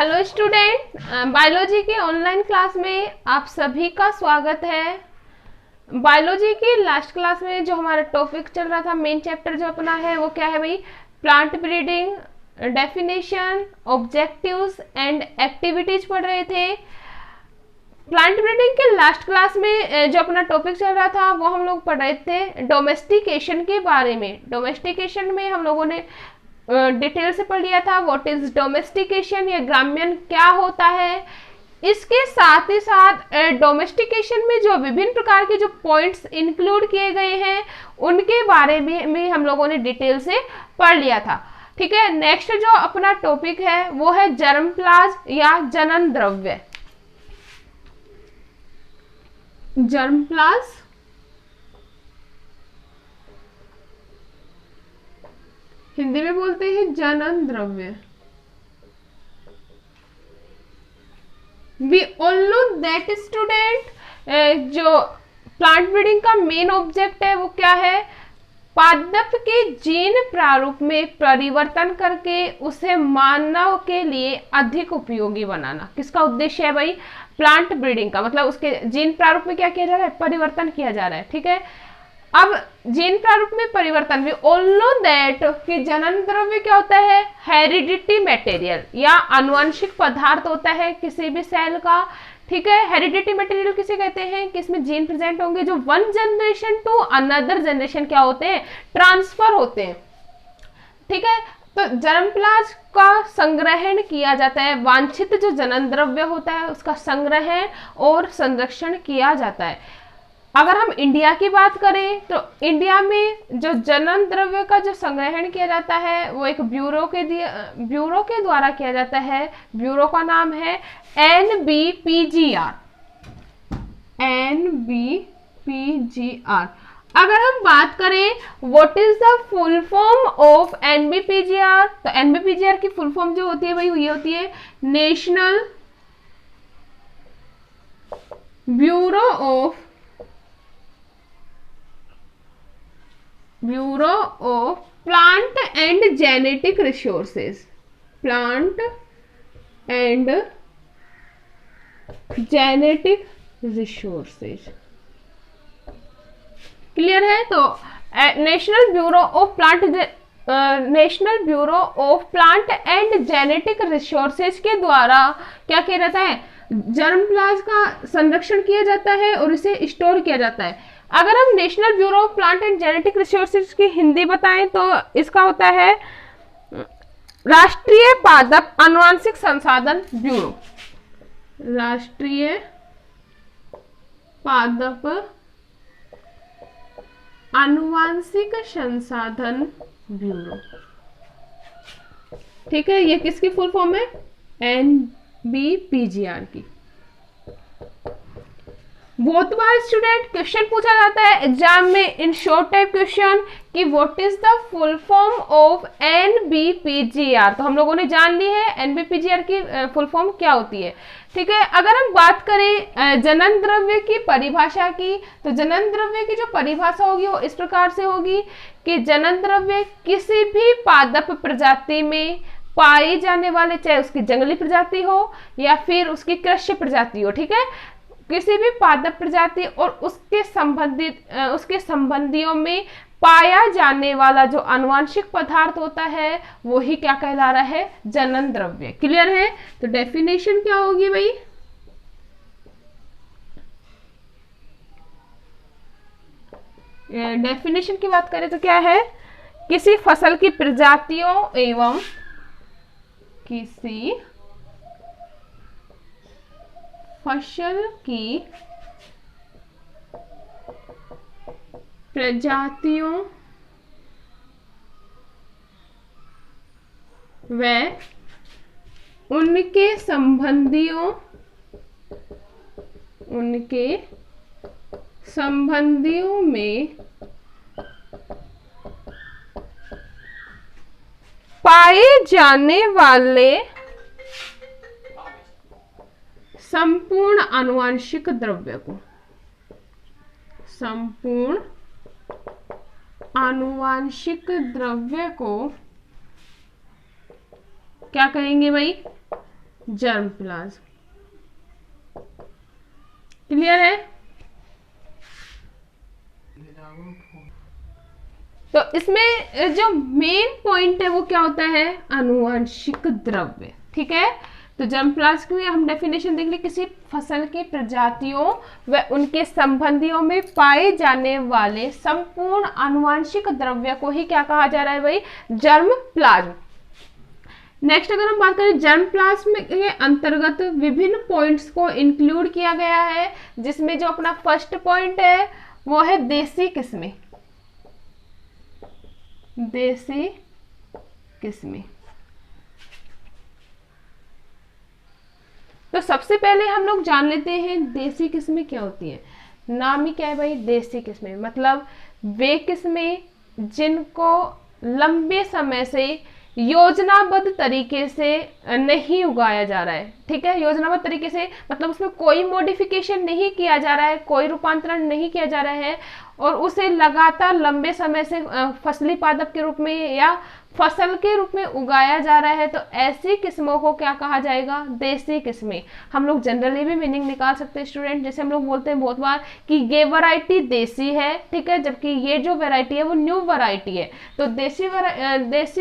Hello student, biology के online class में आप सभी का स्वागत है। बायोलॉजी की लास्ट क्लास में जो हमारा टॉपिक चल रहा था, मेन चैप्टर जो अपना है वो क्या है भाई? Plant breeding, definition, objectives and activities पढ़ रहे थे। प्लांट ब्रीडिंग के लास्ट क्लास में जो अपना टॉपिक चल रहा था वो हम लोग पढ़ रहे थे डोमेस्टिकेशन के बारे में। डोमेस्टिकेशन में हम लोगों ने डिटेल से पढ़ लिया था व्हाट इज डोमेस्टिकेशन, या ग्राम्यन क्या होता है। इसके साथ ही साथ डोमेस्टिकेशन में जो विभिन्न प्रकार के जो पॉइंट्स इंक्लूड किए गए हैं उनके बारे में हम लोगों ने डिटेल से पढ़ लिया था। ठीक है, नेक्स्ट जो अपना टॉपिक है वो है जर्मप्लाज्म या जनन द्रव्य। जर्मप्लाज्म हिंदी में बोलते हैं जनन द्रव्य। We all know that student, जो प्लांट ब्रीडिंग का मेन ऑब्जेक्ट है वो क्या है? पादप के जीन प्रारूप में परिवर्तन करके उसे मानव के लिए अधिक उपयोगी बनाना। किसका उद्देश्य है भाई? प्लांट ब्रीडिंग का मतलब उसके जीन प्रारूप में क्या किया जा रहा है? परिवर्तन किया जा रहा है। ठीक है, अब जीन प्रारूप में परिवर्तन, वी ऑल नो दैट कि जनन द्रव्य क्या होता है? हेरिडिटी मटेरियल या आनुवंशिक पदार्थ होता है किसी भी सेल का। ठीक है, हेरिडिटी मटेरियल किसे कहते हैं? कि इसमें जीन प्रेजेंट होंगे जो one generation to another generation क्या होते हैं? ट्रांसफर होते हैं। ठीक है, तो जर्मप्लाज्म का संग्रहण किया जाता है, वांछित जो जनन द्रव्य होता है उसका संग्रहण और संरक्षण किया जाता है। अगर हम इंडिया की बात करें तो इंडिया में जो जनन द्रव्य का जो संग्रहण किया जाता है वो एक ब्यूरो के द्वारा किया जाता है। ब्यूरो का नाम है NBPGR। NBPGR। अगर हम बात करें what is the full form of NBPGR, तो NBPGR की फुल फॉर्म जो होती है भाई ये होती है national bureau of plant and genetic resources. Plant and genetic resources clear है? तो national bureau of plant and genetic resources के द्वारा क्या किया जाता है? जर्मप्लाज्म का संरक्षण किया जाता है और इसे स्टोर किया जाता है। अगर हम national bureau of plant and genetic resources की हिंदी बताएं तो इसका होता है राष्ट्रीय पादप आनुवंशिक संसाधन ब्यूरो। राष्ट्रीय पादप आनुवंशिक संसाधन ब्यूरो। ठीक है, ये किसकी फुल फॉर्म है? NBPGR की। बहुत बार स्टूडेंट क्वेश्चन पूछा जाता है एग्जाम में इन शॉर्ट टाइप क्वेश्चन कि what is the full form of NBPGR। तो हम लोगों ने जान ली है NBPGR की फुल फॉर्म क्या होती है। ठीक है, अगर हम बात करें जनन द्रव्य की परिभाषा की, तो जनन द्रव्य की जो परिभाषा होगी वो इस प्रकार से होगी कि जनन द्रव्य किसी भी पादप प्रजाति में पाई जाने वाले, चाहे उसकी जंगली प्रजाति हो या फिर उसकी कृषि प्रजाति हो, ठीक है, किसी भी पादप प्रजाति और उसके संबंधियों में पाया जाने वाला जो आनुवंशिक पदार्थ होता है वो ही क्या कहला रहा है? जनन द्रव्य। क्लियर है? तो डेफिनेशन क्या होगी भाई? डेफिनेशन की बात करें तो क्या है? किसी फसल की प्रजातियों एवं किसी फसल की प्रजातियों व उनके संबंधियों में पाए जाने वाले संपूर्ण आनुवंशिक द्रव्य को, संपूर्ण आनुवंशिक द्रव्य को क्या कहेंगे भाई? Germ plasm. क्लियर है? तो इसमें जो मेन पॉइंट है वो क्या होता है? आनुवंशिक द्रव्य। ठीक है, तो जर्म प्लाज्म की हम डेफिनेशन देख ली, किसी फसल की प्रजातियों व उनके संबंधियों में पाए जाने वाले संपूर्ण आनुवंशिक द्रव्य को ही क्या कहा जा रहा है भाई? Germ plasm. नेक्स्ट अगर हम बात करें, जर्म प्लाज्म के अंतर्गत विभिन्न पॉइंट्स को इंक्लूड किया गया है, जिसमें जो अपना फर्स्ट पॉइंट है वो है देसी किस्में। देसी किस्में। तो सबसे पहले हम लोग जान लेते हैं देसी किस्में क्या होती है। नाम ही क्या है भाई? देसी किस्में। मतलब वे किस्में जिनको लंबे समय से योजनाबद्ध तरीके से नहीं उगाया जा रहा है। ठीक है, योजनाबद्ध तरीके से मतलब उसमें कोई मॉडिफिकेशन नहीं किया जा रहा है, कोई रूपांतरण नहीं किया जा रहा है, और उसे लगातार लंबे समय से फसली पादप के रूप में या फसल के रूप में उगाया जा रहा है, तो ऐसी किस्मों को क्या कहा जाएगा? देसी किस्में। हम लोग जनरली भी मीनिंग निकाल सकते हैं स्टूडेंट, जैसे हम लोग बोलते हैं बहुत बार कि ये वैरायटी देसी है, ठीक है, जबकि ये जो वैरायटी है वो न्यू वैरायटी है। तो देसी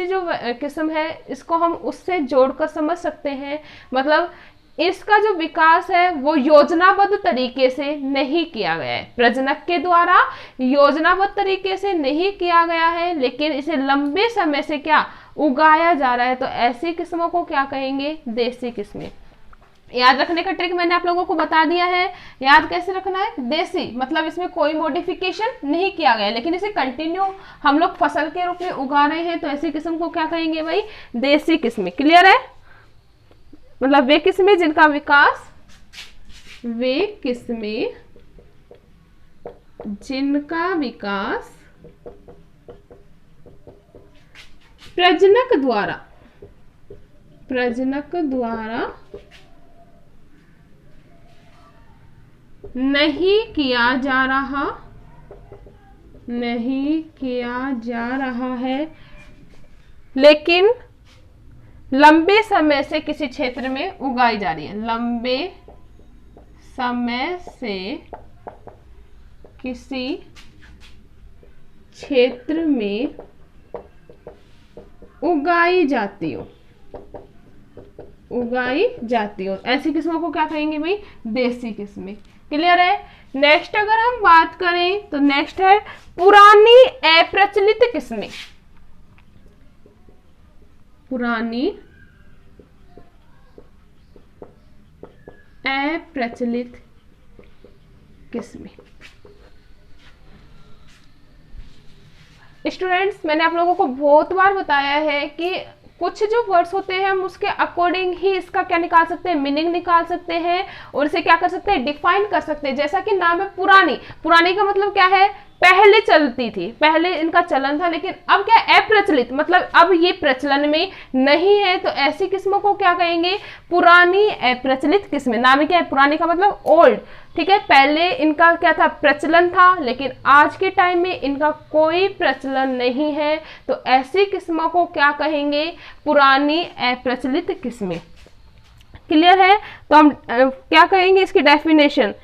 जो किस्म है इसको हम उससे जोड़कर समझ सकते हैं। मतलब इसका जो विकास है वो योजनाबद्ध तरीके से नहीं किया गया है, प्रजनक के द्वारा योजनाबद्ध तरीके से नहीं किया गया है, लेकिन इसे लंबे समय से क्या उगाया जा रहा है। तो ऐसी किस्मों को क्या कहेंगे? देसी किस्में। याद रखने का ट्रिक मैंने आप लोगों को बता दिया है। याद कैसे रखना है? देसी मतलब इसमें कोई मॉडिफिकेशन नहीं किया गया है, लेकिन इसे कंटिन्यू हम लोग फसल के रूप में उगा रहे हैं, तो ऐसी किस्म को क्या कहेंगे भाई? देसी किस्में। क्लियर है? मतलब वे किस्में जिनका विकास, वे किस्में जिनका विकास प्रजनक द्वारा नहीं किया जा रहा है, लेकिन लंबे समय से किसी क्षेत्र में उगाई जा रही है। लंबे समय से किसी क्षेत्र में उगाई जाती हो, ऐसी किस्मों को क्या कहेंगे भाई? देसी किस्में। क्लियर है? नेक्स्ट अगर हम बात करें तो नेक्स्ट है पुरानी अप्रचलित किस्में। पुरानी अप्रचलित किस्में। स्टूडेंट्स, मैंने आप लोगों को बहुत बार बताया है कि कुछ जो वर्ड्स होते हैं हम उसके अकॉर्डिंग ही इसका क्या निकाल सकते हैं? मीनिंग निकाल सकते हैं, और इसे क्या कर सकते हैं? डिफाइन कर सकते हैं। जैसा कि नाम है पुरानी। पुरानी का मतलब क्या है? पहले चलती थी, पहले इनका चलन था, लेकिन अब क्या? अप्रचलित मतलब अब ये प्रचलन में नहीं है। तो ऐसी किस्मों को क्या कहेंगे? पुरानी अप्रचलित किस्में। नाम ही क्या है? पुरानी का मतलब ओल्ड। ठीक है, पहले इनका क्या था? प्रचलन था, लेकिन आज के टाइम में इनका कोई प्रचलन नहीं है। तो ऐसी किस्मों को क्या कहेंगे? पुरानी अप्रचलित किस्में। क्लियर है? तो हम क्या कहेंगे इसकी डेफिनेशन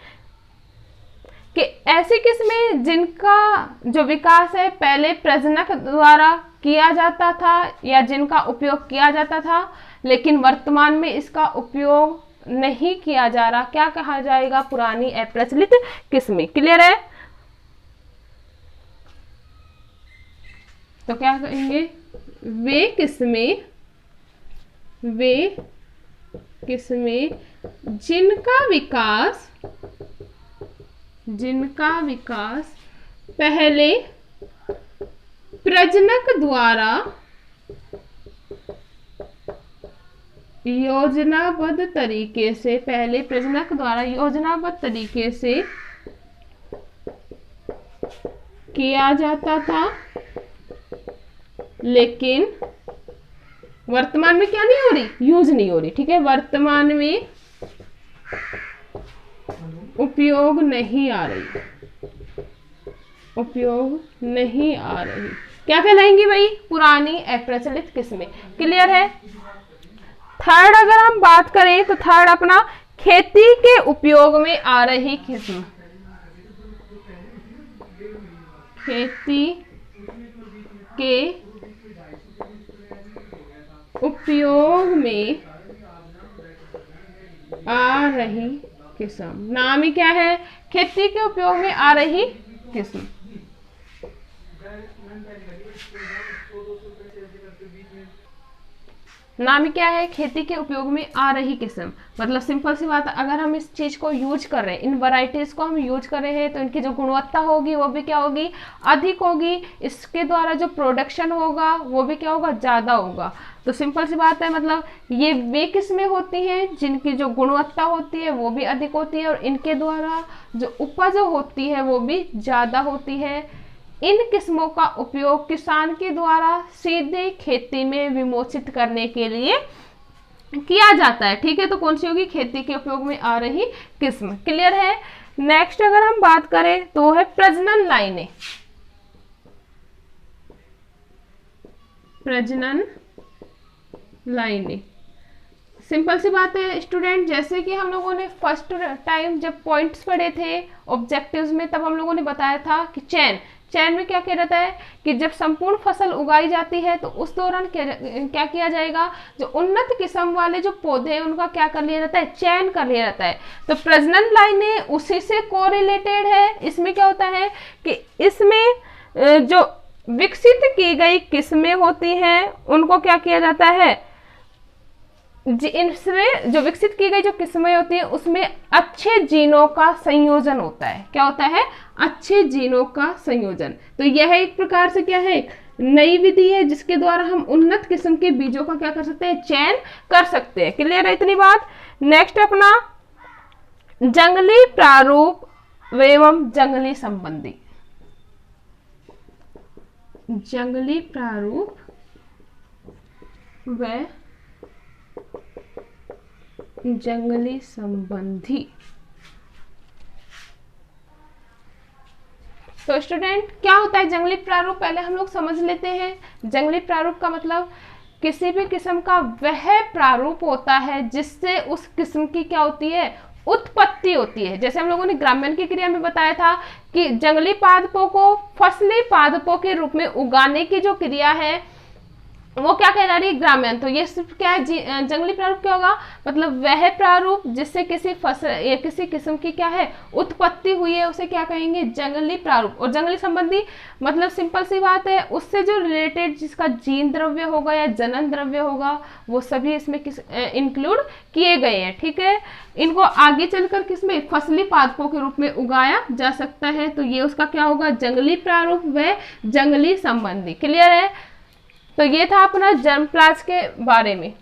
कि ऐसी किस्में जिनका जो विकास है पहले प्रजनक द्वारा किया जाता था या जिनका उपयोग किया जाता था, लेकिन वर्तमान में इसका उपयोग नहीं किया जा रहा, क्या कहा जाएगा? पुरानी अप्रचलित किस्में। क्लियर है? तो क्या कहेंगे? वे किस्में जिनका विकास पहले प्रजनक द्वारा योजनाबद्ध तरीके से किया जाता था, लेकिन वर्तमान में क्या नहीं हो रही? यूज नहीं हो रही। ठीक है, वर्तमान में उपयोग नहीं आ रही, क्या कहलाएंगी भाई? पुरानी अप्रचलित किस्में। क्लियर है? थर्ड अगर हम बात करें तो थर्ड अपना खेती के उपयोग में आ रही किस्म, खेती के उपयोग में आ रही किस्म। नाम ही क्या है? खेती के उपयोग में आ रही किस्म। नाम ही क्या है? खेती के उपयोग में आ रही किस्म। मतलब सिंपल सी बात है, अगर हम इस चीज को यूज कर रहे हैं, इन वैरायटीज को हम यूज कर रहे हैं, तो इनकी जो गुणवत्ता होगी वो भी क्या होगी? अधिक होगी। इसके द्वारा जो प्रोडक्शन होगा वो भी क्या होगा? ज्यादा होगा। तो सिंपल सी बात है, मतलब ये वे किस्में होती हैं जिनकी जो गुणवत्ता होती है वो भी अधिक होती है और इनके द्वारा जो उपज होती है वो भी ज्यादा होती है। इन किस्मों का उपयोग किसान के द्वारा सीधे खेती में विमोचित करने के लिए किया जाता है। ठीक है, तो कौन सी होगी? खेती के उपयोग में आ रही किस्म। क्लियर है? नेक्स्ट अगर हम बात करें तो वो है प्रजनन लाइनें। प्रजनन लाइनें सिंपल सी बात है स्टूडेंट, जैसे कि हम लोगों ने फर्स्ट टाइम जब पॉइंट्स पढ़े थे ऑब्जेक्टिव्स में, तब हम लोगों ने बताया था कि चैन में क्या कह रहता है कि जब संपूर्ण फसल उगाई जाती है तो उस दौरान क्या किया जाएगा? जो उन्नत किस्म वाले जो पौधे हैं उनका क्या कर लिया जाता है? चयन कर लिया जाता है। तो प्रजनन लाइनें उसी से कोरिलेटेड है। इसमें क्या होता है कि इसमें जो विकसित की गई किस्में होती हैं उनको क्या किया जाता है? इनमें जो विकसित की गई जो किस्में होती हैं उसमें अच्छे जीनों का संयोजन होता है। क्या होता है? अच्छे जीनों का संयोजन। तो यह एक प्रकार से क्या है? नई विधि है जिसके द्वारा हम उन्नत किस्म के बीजों का क्या कर सकते हैं? चयन कर सकते हैं। क्लियर है इतनी बात? नेक्स्ट अपना जंगली प्रारूप एवं जंगली संबंधी। जंगली प्रारूप व जंगली संबंधी। तो स्टूडेंट क्या होता है जंगली प्रारूप? पहले हम लोग समझ लेते हैं। जंगली प्रारूप का मतलब किसी भी किस्म का वह प्रारूप होता है जिससे उस किस्म की क्या होती है? उत्पत्ति होती है। जैसे हम लोगों ने ग्राम्यन की क्रिया में बताया था कि जंगली पादपों को फसली पादपों के रूप में उगाने की जो क्रिया है वो क्या कह रही है? ग्राम्यन। तो ये सिर्फ क्या है? जंगली प्रारूप क्या होगा? मतलब वह प्रारूप जिससे किसी फसल या किसी किस्म की क्या है? उत्पत्ति हुई है, उसे क्या कहेंगे? जंगली प्रारूप। और जंगली संबंधी मतलब सिंपल सी बात है, उससे जो रिलेटेड जिसका जीन द्रव्य होगा या जनन द्रव्य होगा वो सभी इसमें इंक्लूड किए गए हैं। ठीक है, इनको आगे चलकर किसमें? फसली पादपों के रूप में उगाया जा सकता है। तो ये उसका क्या होगा? जंगली प्रारूप व जंगली संबंधी। क्लियर है? तो ये था अपना जर्मप्लाज्म के बारे में।